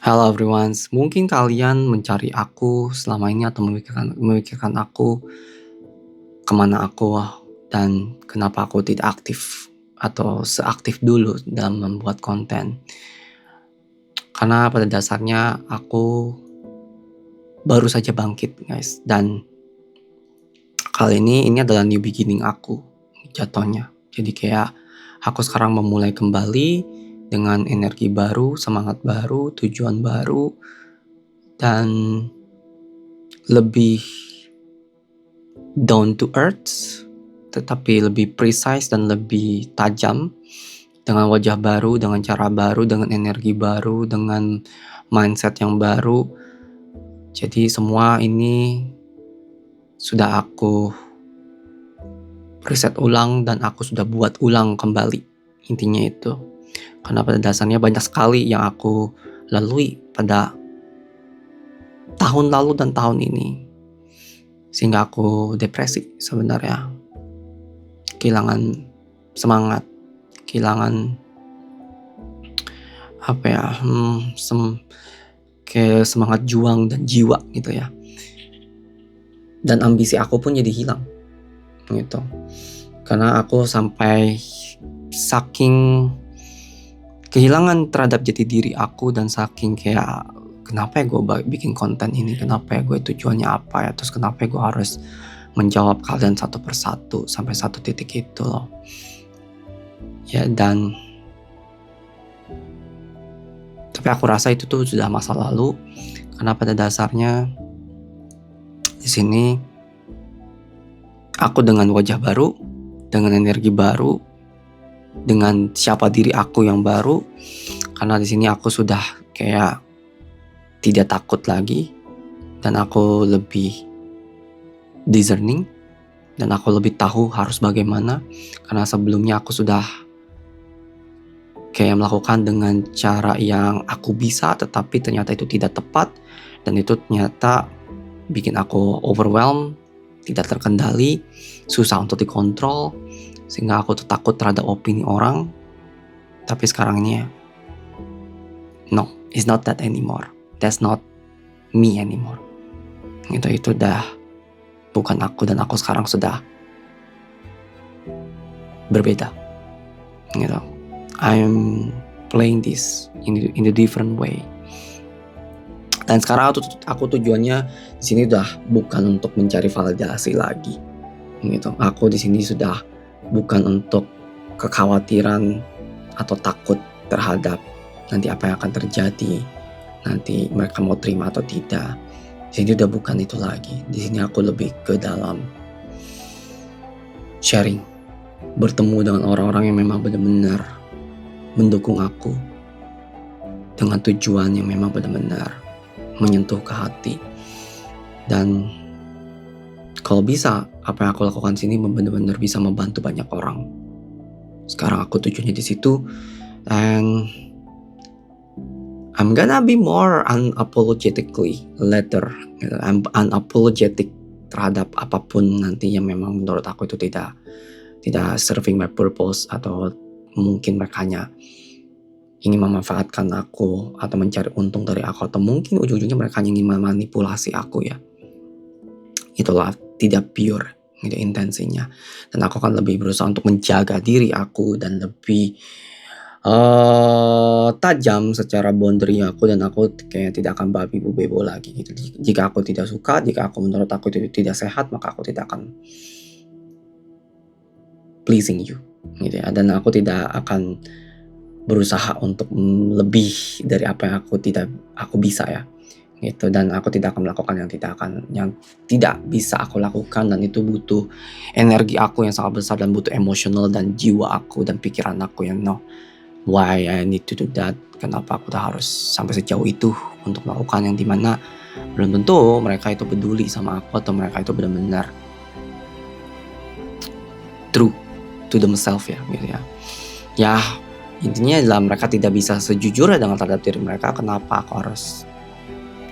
Hello everyone, mungkin kalian mencari aku selama ini atau memikirkan aku kemana aku dan kenapa aku tidak aktif atau seaktif dulu dalam membuat konten. Karena pada dasarnya aku baru saja bangkit guys, dan kali ini adalah new beginning aku jatuhnya. Jadi kayak aku sekarang memulai kembali dengan energi baru, semangat baru, tujuan baru, dan lebih down to earth, tetapi lebih precise dan lebih tajam, dengan wajah baru, dengan cara baru, dengan energi baru, dengan mindset yang baru. Jadi semua ini sudah aku riset ulang dan aku sudah buat ulang kembali. Intinya itu. Karena pada dasarnya banyak sekali yang aku lalui pada tahun lalu dan tahun ini. Sehingga aku depresi sebenarnya. Kehilangan semangat, kehilangan kayak semangat juang dan jiwa gitu ya. Dan ambisi aku pun jadi hilang gitu. Karena aku sampai saking kehilangan terhadap jati diri aku dan saking kayak kenapa ya gue bikin konten ini, kenapa ya gue tujuannya apa ya, terus kenapa ya gue harus menjawab kalian satu persatu sampai satu titik itu loh. Ya dan tapi aku rasa itu tuh sudah masa lalu, karena pada dasarnya di sini aku dengan wajah baru, dengan energi baru, dengan siapa diri aku yang baru. Karena di sini aku sudah kayak tidak takut lagi, dan aku lebih discerning, dan aku lebih tahu harus bagaimana. Karena sebelumnya aku sudah kayak melakukan dengan cara yang aku bisa, tetapi ternyata itu tidak tepat, dan itu ternyata bikin aku overwhelmed, tidak terkendali, susah untuk dikontrol, sehingga aku tuh takut terhadap opini orang. Tapi sekarang ini no, it's not that anymore. That's not me anymore. Itu udah bukan aku, dan aku sekarang sudah berbeda. Gitu. I'm playing this in a different way. Dan sekarang aku tujuannya di sini udah bukan untuk mencari validasi lagi. Gitu. Aku di sini sudah bukan untuk kekhawatiran atau takut terhadap nanti apa yang akan terjadi, nanti mereka mau terima atau tidak. Di sini udah bukan itu lagi. Di sini aku lebih ke dalam sharing, bertemu dengan orang-orang yang memang benar-benar mendukung aku dengan tujuan yang memang benar-benar menyentuh ke hati. Dan kalau bisa, apa yang aku lakukan sini benar-benar bisa membantu banyak orang. Sekarang aku tujuannya di situ, and I'm gonna be more unapologetically later. I'm unapologetic terhadap apapun nanti yang memang menurut aku itu tidak serving my purpose, atau mungkin mereka hanya ingin memanfaatkan aku atau mencari untung dari aku, atau mungkin ujung-ujungnya mereka hanya ingin memanipulasi aku ya. Itulah tidak pure gitu intensinya. Dan aku akan lebih berusaha untuk menjaga diri aku dan lebih tajam secara boundary aku, dan aku kayak tidak akan babi bu bebo lagi gitu. Jika aku tidak suka, jika aku menurut aku itu tidak sehat, maka aku tidak akan pleasing you gitu ya. Dan aku tidak akan berusaha untuk lebih dari apa yang aku bisa ya gitu. Dan aku tidak akan melakukan yang tidak bisa aku lakukan, dan itu butuh energi aku yang sangat besar, dan butuh emosional dan jiwa aku dan pikiran aku yang no, why I need to do that, kenapa aku harus sampai sejauh itu untuk melakukan yang dimana belum tentu mereka itu peduli sama aku, atau mereka itu benar-benar true to themselves ya gitu ya. Ya intinya adalah mereka tidak bisa sejujurnya dengan terhadap diri mereka. Kenapa aku harus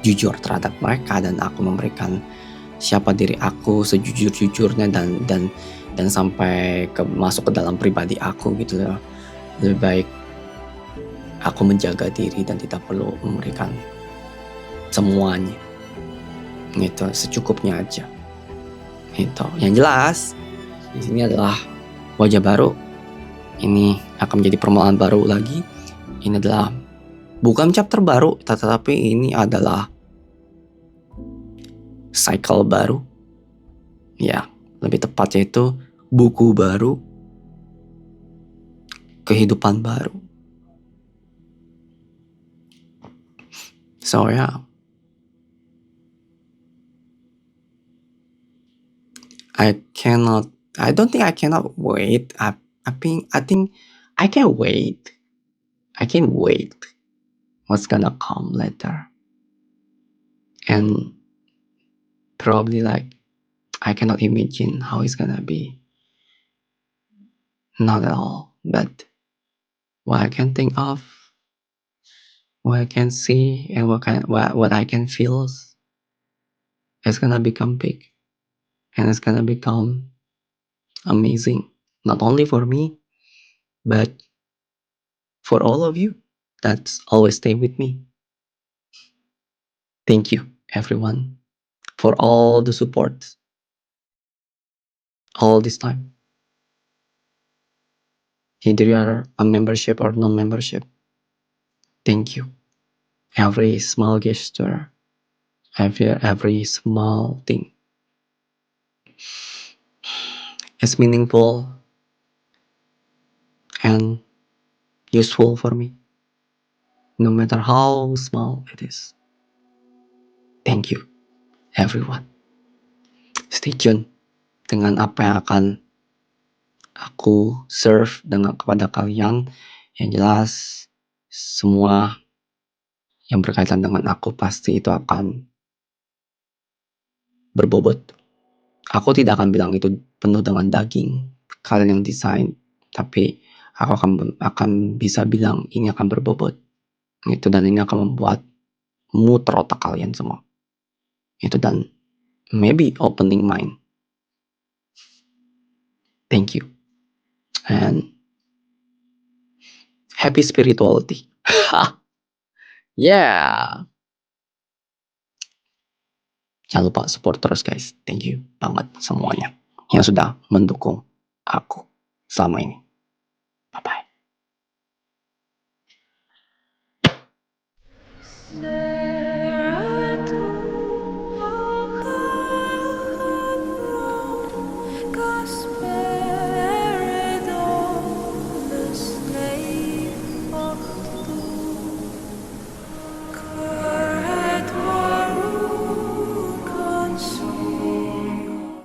jujur terhadap mereka, dan aku memberikan siapa diri aku sejujur-jujurnya, dan sampai masuk ke dalam pribadi aku gitu loh. Lebih baik aku menjaga diri dan tidak perlu memberikan semuanya. Gitu, secukupnya aja. Gitu. Yang jelas di sini adalah wajah baru. Ini akan menjadi permulaan baru lagi. Ini adalah bukan chapter baru, tetapi ini adalah cycle baru. Ya, lebih tepatnya itu buku baru, kehidupan baru. So yeah, I don't think I cannot wait. I think I can wait. I can wait what's gonna come later. And probably like I cannot imagine how it's gonna be. Not at all. But what I can think of, what I can see, and what I can feel is gonna become big. And it's gonna become amazing. Not only for me, but for all of you that always stay with me. Thank you, everyone, for all the support all this time. Either you are a membership or non-membership, thank you. Every small gesture, every small thing is meaningful and useful for me, no matter how small it is. Thank you, everyone. Stay tuned dengan apa yang akan aku serve kepada kalian. Yang jelas, semua yang berkaitan dengan aku pasti itu akan berbobot. Aku tidak akan bilang itu penuh dengan daging, kalian yang desain, tapi aku akan bisa bilang ini akan berbobot. Itu, dan ini akan membuat muter otak kalian semua. Itu, dan maybe opening mind. Thank you. And happy spirituality. Yeah. Jangan lupa support terus guys. Thank you banget semuanya yang sudah mendukung aku selama ini.